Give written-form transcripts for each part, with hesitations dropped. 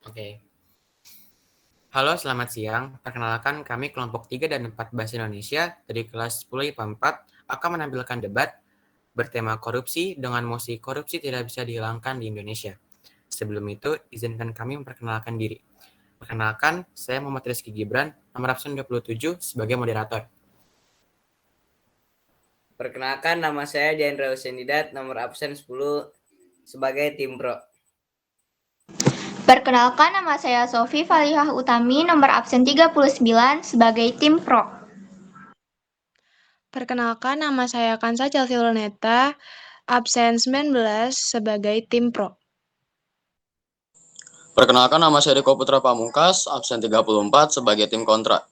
Oke. Halo, selamat siang. Perkenalkan, kami kelompok 3 dan 4 Bahasa Indonesia dari kelas 10 IPA 4 akan menampilkan debat bertema korupsi dengan mosi korupsi tidak bisa dihilangkan di Indonesia. Sebelum itu, izinkan kami memperkenalkan diri. Perkenalkan, saya Muhammad Rizky Gibran, nomor absen 27 sebagai moderator. Perkenalkan, nama saya Diandra Husenidat, nomor absen 10 sebagai tim pro. Perkenalkan, nama saya Sofi Falihah Utami, nomor absen 39 sebagai tim pro. Perkenalkan, nama saya Kansa Chelsea Luneta, absen 19 sebagai tim pro. Perkenalkan, nama saya Riko Putra Pamungkas, absen 34 sebagai tim kontra.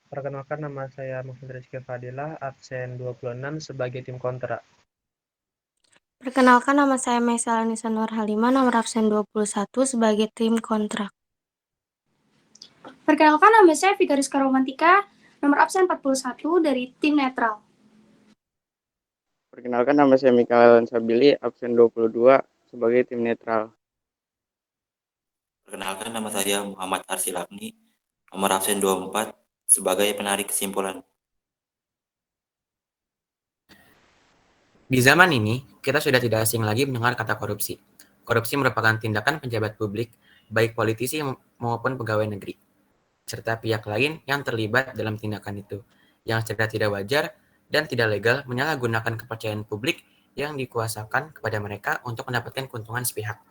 Perkenalkan, nama saya Muhammad Rizky Fadilah, absen 26 sebagai tim kontra. Perkenalkan, nama saya Maisal Anissa Nur Halimah, nomor absen 21 sebagai tim kontra. Perkenalkan, nama saya Vika Rizka Romantika, nomor absen 41 dari tim netral. Perkenalkan, nama saya Mikael Sabili, absen 22 sebagai tim netral. Perkenalkan, nama saya Muhammad Arsilapni, nomor absen 24 sebagai penarik kesimpulan. Di zaman ini, kita sudah tidak asing lagi mendengar kata korupsi. Korupsi merupakan tindakan pejabat publik, baik politisi maupun pegawai negeri, serta pihak lain yang terlibat dalam tindakan itu, yang secara tidak wajar dan tidak legal menyalahgunakan kepercayaan publik yang dikuasakan kepada mereka untuk mendapatkan keuntungan sepihak.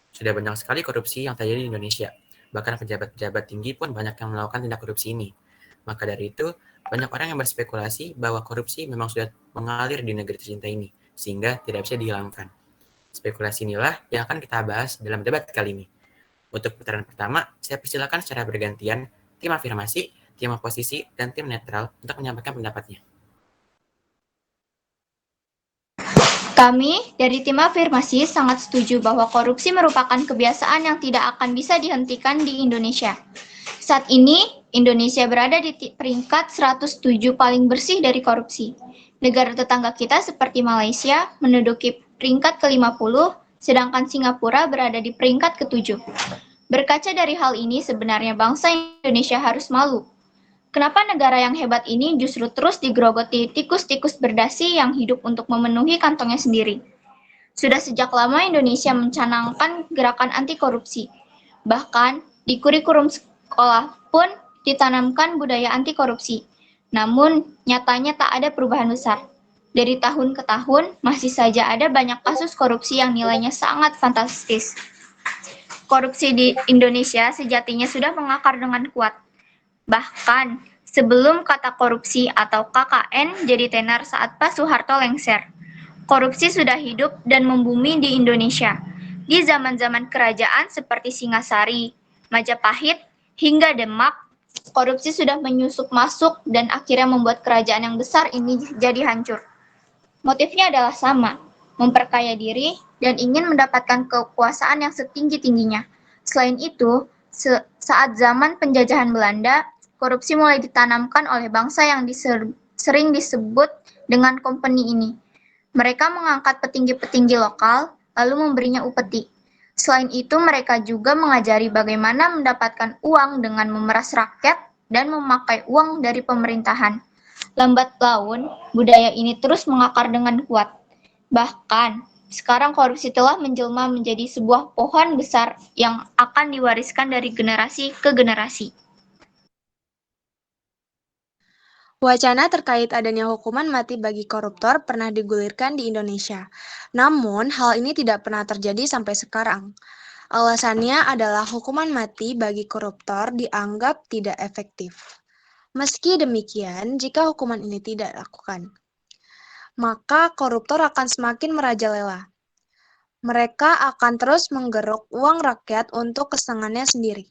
Sudah banyak sekali korupsi yang terjadi di Indonesia, bahkan pejabat-pejabat tinggi pun banyak yang melakukan tindak korupsi ini. Maka dari itu, banyak orang yang berspekulasi bahwa korupsi memang sudah mengalir di negeri tercinta ini, sehingga tidak bisa dihilangkan. Spekulasi inilah yang akan kita bahas dalam debat kali ini. Untuk putaran pertama, saya persilakan secara bergantian tim afirmasi, tim oposisi, dan tim netral untuk menyampaikan pendapatnya. Kami dari tim afirmasi sangat setuju bahwa korupsi merupakan kebiasaan yang tidak akan bisa dihentikan di Indonesia. Saat ini, Indonesia berada di peringkat 107 paling bersih dari korupsi. Negara tetangga kita seperti Malaysia menduduki peringkat ke-50, sedangkan Singapura berada di peringkat ke-7. Berkaca dari hal ini, sebenarnya bangsa Indonesia harus malu. Kenapa negara yang hebat ini justru terus digerogoti tikus-tikus berdasi yang hidup untuk memenuhi kantongnya sendiri? Sudah sejak lama Indonesia mencanangkan gerakan anti korupsi. Bahkan di kurikulum sekolah pun ditanamkan budaya anti korupsi. Namun nyatanya tak ada perubahan besar. Dari tahun ke tahun masih saja ada banyak kasus korupsi yang nilainya sangat fantastis. Korupsi di Indonesia sejatinya sudah mengakar dengan kuat. Bahkan sebelum kata korupsi atau KKN jadi tenar saat Pak Soeharto lengser. Korupsi sudah hidup dan membumi di Indonesia. Di zaman-zaman kerajaan seperti Singasari, Majapahit, hingga Demak, korupsi sudah menyusup masuk dan akhirnya membuat kerajaan yang besar ini jadi hancur. Motifnya adalah sama, memperkaya diri dan ingin mendapatkan kekuasaan yang setinggi-tingginya. Selain itu, saat zaman penjajahan Belanda, korupsi mulai ditanamkan oleh bangsa yang sering disebut dengan company ini. Mereka mengangkat petinggi-petinggi lokal, lalu memberinya upeti. Selain itu, mereka juga mengajari bagaimana mendapatkan uang dengan memeras rakyat dan memakai uang dari pemerintahan. Lambat laun, budaya ini terus mengakar dengan kuat. Bahkan, sekarang korupsi telah menjelma menjadi sebuah pohon besar yang akan diwariskan dari generasi ke generasi. Wacana terkait adanya hukuman mati bagi koruptor pernah digulirkan di Indonesia. Namun, hal ini tidak pernah terjadi sampai sekarang. Alasannya adalah hukuman mati bagi koruptor dianggap tidak efektif. Meski demikian, jika hukuman ini tidak dilakukan, maka koruptor akan semakin merajalela. Mereka akan terus menggeruk uang rakyat untuk kesenangannya sendiri.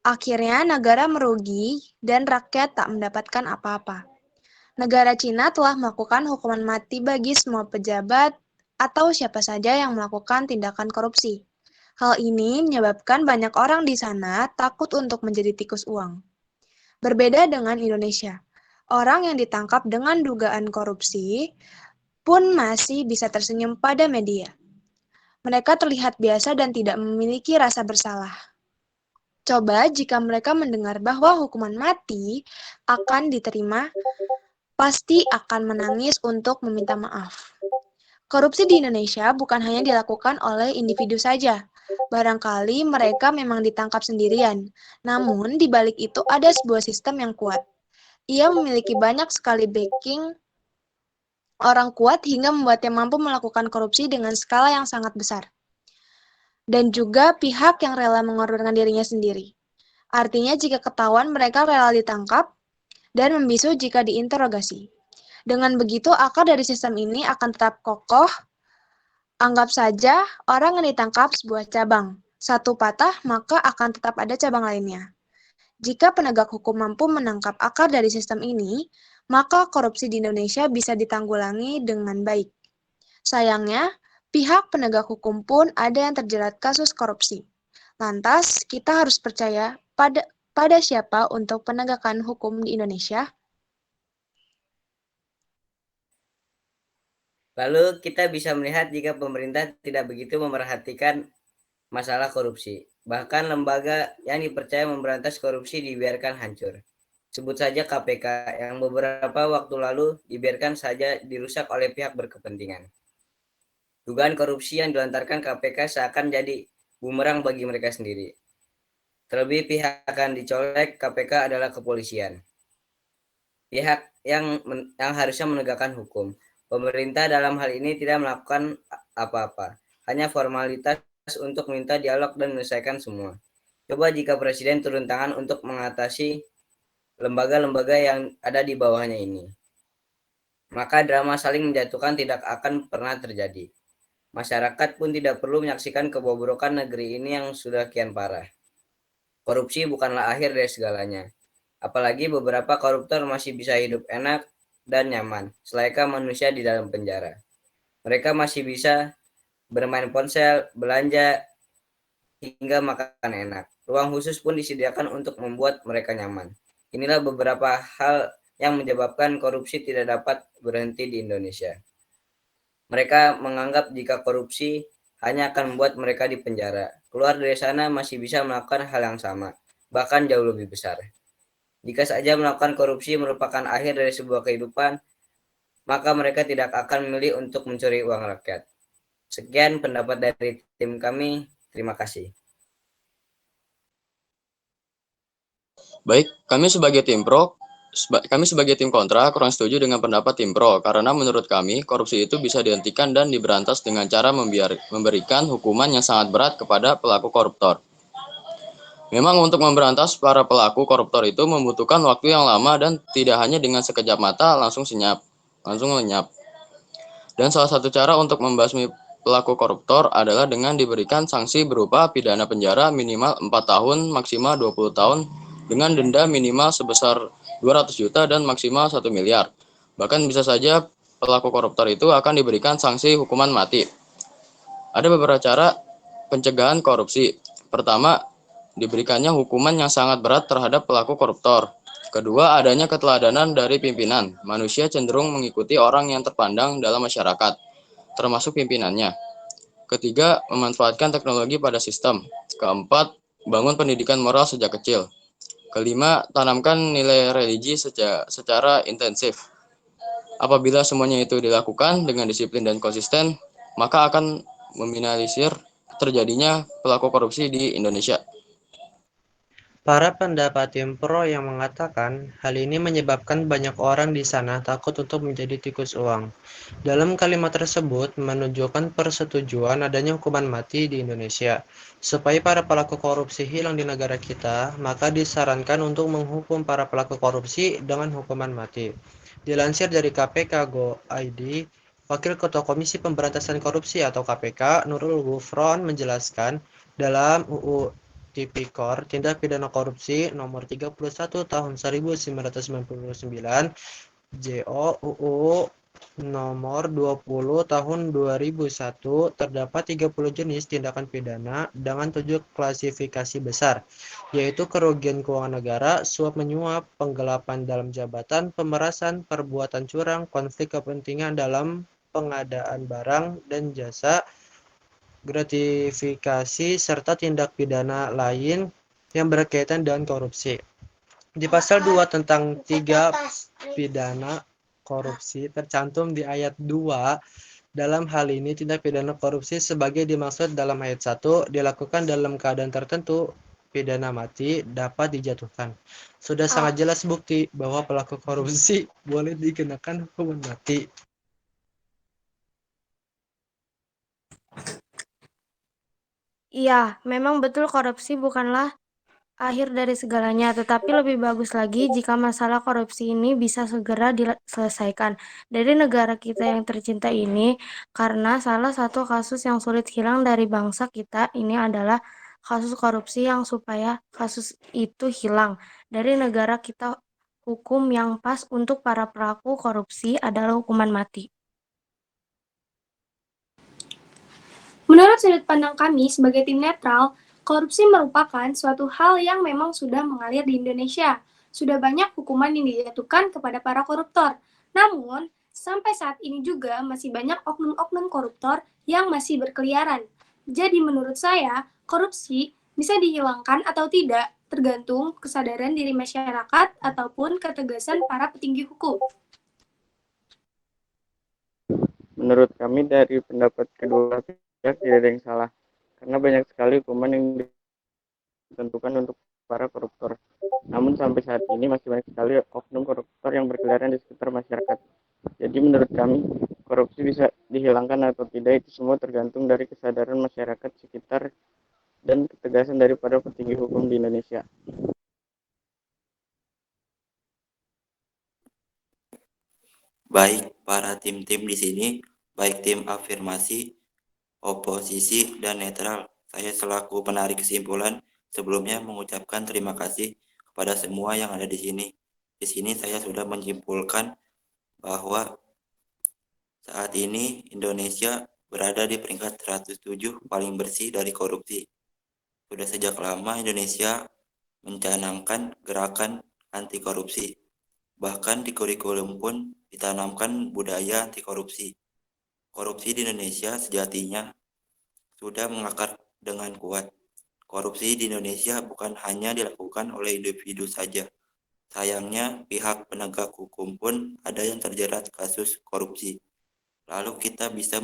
Akhirnya negara merugi dan rakyat tak mendapatkan apa-apa. Negara Cina telah melakukan hukuman mati bagi semua pejabat atau siapa saja yang melakukan tindakan korupsi. Hal ini menyebabkan banyak orang di sana takut untuk menjadi tikus uang. Berbeda dengan Indonesia, orang yang ditangkap dengan dugaan korupsi pun masih bisa tersenyum pada media. Mereka terlihat biasa dan tidak memiliki rasa bersalah. Coba jika mereka mendengar bahwa hukuman mati akan diterima, pasti akan menangis untuk meminta maaf. Korupsi di Indonesia bukan hanya dilakukan oleh individu saja. Barangkali mereka memang ditangkap sendirian. Namun, di balik itu ada sebuah sistem yang kuat. Ia memiliki banyak sekali backing orang kuat hingga membuatnya mampu melakukan korupsi dengan skala yang sangat besar. Dan juga pihak yang rela mengorbankan dirinya sendiri. Artinya jika ketahuan mereka rela ditangkap dan membisu jika diinterogasi. Dengan begitu, akar dari sistem ini akan tetap kokoh. Anggap saja orang yang ditangkap sebuah cabang. Satu patah, maka akan tetap ada cabang lainnya. Jika penegak hukum mampu menangkap akar dari sistem ini, maka korupsi di Indonesia bisa ditanggulangi dengan baik. Sayangnya, pihak penegak hukum pun ada yang terjerat kasus korupsi. Lantas, kita harus percaya pada siapa untuk penegakan hukum di Indonesia? Lalu kita bisa melihat jika pemerintah tidak begitu memerhatikan masalah korupsi. Bahkan lembaga yang dipercaya memberantas korupsi dibiarkan hancur. Sebut saja KPK yang beberapa waktu lalu dibiarkan saja dirusak oleh pihak berkepentingan. Dugaan korupsi yang dilontarkan KPK seakan jadi bumerang bagi mereka sendiri. Terlebih pihak yang dicolek KPK adalah kepolisian. Pihak yang harusnya menegakkan hukum. Pemerintah dalam hal ini tidak melakukan apa-apa, hanya formalitas untuk minta dialog dan menyelesaikan semua. Coba jika Presiden turun tangan untuk mengatasi lembaga-lembaga yang ada di bawahnya ini, maka drama saling menjatuhkan tidak akan pernah terjadi. Masyarakat pun tidak perlu menyaksikan kebobrokan negeri ini yang sudah kian parah. Korupsi bukanlah akhir dari segalanya. Apalagi beberapa koruptor masih bisa hidup enak dan nyaman, selayaknya manusia di dalam penjara. Mereka masih bisa bermain ponsel, belanja, hingga makan enak. Ruang khusus pun disediakan untuk membuat mereka nyaman. Inilah beberapa hal yang menyebabkan korupsi tidak dapat berhenti di Indonesia. Mereka menganggap jika korupsi hanya akan membuat mereka di penjara. Keluar dari sana masih bisa melakukan hal yang sama, bahkan jauh lebih besar. Jika saja melakukan korupsi merupakan akhir dari sebuah kehidupan, maka mereka tidak akan memilih untuk mencuri uang rakyat. Sekian pendapat dari tim kami. Terima kasih. Baik, kami sebagai tim kontra kurang setuju dengan pendapat tim pro karena menurut kami korupsi itu bisa dihentikan dan diberantas dengan cara memberikan hukuman yang sangat berat kepada pelaku koruptor. Memang untuk memberantas para pelaku koruptor itu membutuhkan waktu yang lama dan tidak hanya dengan sekejap mata langsung lenyap. Dan salah satu cara untuk membasmi pelaku koruptor adalah dengan diberikan sanksi berupa pidana penjara minimal 4 tahun, maksimal 20 tahun, dengan denda minimal sebesar 200 juta dan maksimal 1 miliar. Bahkan bisa saja pelaku koruptor itu akan diberikan sanksi hukuman mati. Ada beberapa cara pencegahan korupsi. Pertama, diberikannya hukuman yang sangat berat terhadap pelaku koruptor. Kedua, adanya keteladanan dari pimpinan. Manusia cenderung mengikuti orang yang terpandang dalam masyarakat, termasuk pimpinannya. Ketiga, memanfaatkan teknologi pada sistem. Keempat, bangun pendidikan moral sejak kecil. Kelima, tanamkan nilai religi secara intensif. Apabila semuanya itu dilakukan dengan disiplin dan konsisten, maka akan meminimalisir terjadinya pelaku korupsi di Indonesia. Para pendapat tim pro yang mengatakan hal ini menyebabkan banyak orang di sana takut untuk menjadi tikus uang. Dalam kalimat tersebut menunjukkan persetujuan adanya hukuman mati di Indonesia. Supaya para pelaku korupsi hilang di negara kita, maka disarankan untuk menghukum para pelaku korupsi dengan hukuman mati. Dilansir dari KPK.go.id, Wakil Ketua Komisi Pemberantasan Korupsi atau KPK, Nurul Gufron menjelaskan dalam UU Tipikor Tindak Pidana Korupsi Nomor 31 Tahun 1999 JO UU Nomor 20 Tahun 2001 terdapat 30 jenis tindakan pidana dengan 7 klasifikasi besar, yaitu kerugian keuangan negara, suap menyuap, penggelapan dalam jabatan, pemerasan, perbuatan curang, konflik kepentingan dalam pengadaan barang dan jasa, gratifikasi, serta tindak pidana lain yang berkaitan dengan korupsi. Di pasal 2 tentang 3 pidana korupsi tercantum di ayat 2, dalam hal ini tindak pidana korupsi sebagai dimaksud dalam ayat 1 dilakukan dalam keadaan tertentu, pidana mati dapat dijatuhkan. Sudah sangat jelas bukti bahwa pelaku korupsi boleh dikenakan hukuman mati. Iya, memang betul korupsi bukanlah akhir dari segalanya, tetapi lebih bagus lagi jika masalah korupsi ini bisa segera diselesaikan dari negara kita yang tercinta ini, karena salah satu kasus yang sulit hilang dari bangsa kita ini adalah kasus korupsi. Yang supaya kasus itu hilang dari negara kita, hukum yang pas untuk para pelaku korupsi adalah hukuman mati. Menurut sudut pandang kami sebagai tim netral, korupsi merupakan suatu hal yang memang sudah mengalir di Indonesia. Sudah banyak hukuman yang dijatuhkan kepada para koruptor. Namun, sampai saat ini juga masih banyak oknum-oknum koruptor yang masih berkeliaran. Jadi menurut saya, korupsi bisa dihilangkan atau tidak tergantung kesadaran diri masyarakat ataupun ketegasan para petinggi hukum. Menurut kami dari pendapat kedua pihak tidak ada yang salah, karena banyak sekali hukuman yang ditentukan untuk para koruptor. Namun sampai saat ini masih banyak sekali oknum koruptor yang berkeliaran di sekitar masyarakat. Jadi menurut kami, korupsi bisa dihilangkan atau tidak itu semua tergantung dari kesadaran masyarakat sekitar dan ketegasan daripada petinggi hukum di Indonesia. Baik para tim-tim di sini, baik tim afirmasi, oposisi, dan netral. Saya selaku penarik kesimpulan sebelumnya mengucapkan terima kasih kepada semua yang ada di sini. Di sini saya sudah menyimpulkan bahwa saat ini Indonesia berada di peringkat 107 paling bersih dari korupsi. Sudah sejak lama Indonesia mencanangkan gerakan anti korupsi. Bahkan di kurikulum pun ditanamkan budaya anti korupsi. Korupsi di Indonesia sejatinya sudah mengakar dengan kuat. Korupsi di Indonesia bukan hanya dilakukan oleh individu saja. Sayangnya pihak penegak hukum pun ada yang terjerat kasus korupsi. Lalu kita bisa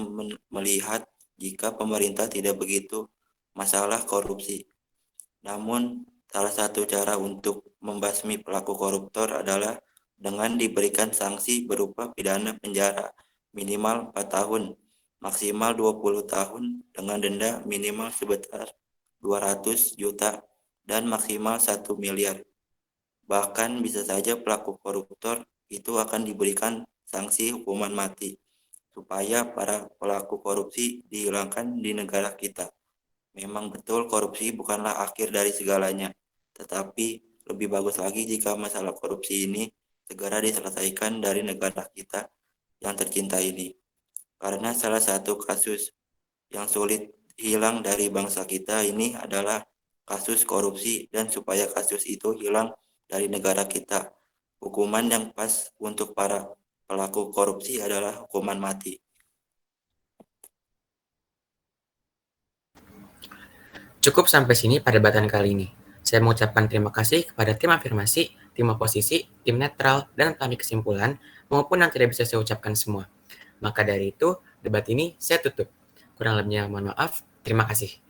melihat jika pemerintah tidak begitu masalah korupsi. Namun salah satu cara untuk membasmi pelaku koruptor adalah dengan diberikan sanksi berupa pidana penjara minimal 4 tahun, maksimal 20 tahun dengan denda minimal sebesar 200 juta dan maksimal 1 miliar. Bahkan bisa saja pelaku koruptor itu akan diberikan sanksi hukuman mati supaya para pelaku korupsi dihilangkan di negara kita. Memang betul korupsi bukanlah akhir dari segalanya, tetapi lebih bagus lagi jika masalah korupsi ini segera diselesaikan dari negara kita yang tercinta ini. Karena salah satu kasus yang sulit hilang dari bangsa kita ini adalah kasus korupsi, dan supaya kasus itu hilang dari negara kita, hukuman yang pas untuk para pelaku korupsi adalah hukuman mati. Cukup sampai sini perdebatan kali ini. Saya mengucapkan terima kasih kepada tim afirmasi, tim oposisi, tim netral, dan tarik kesimpulan, maupun yang tidak bisa saya ucapkan semua. Maka dari itu, debat ini saya tutup. Kurang lebihnya mohon maaf. Terima kasih.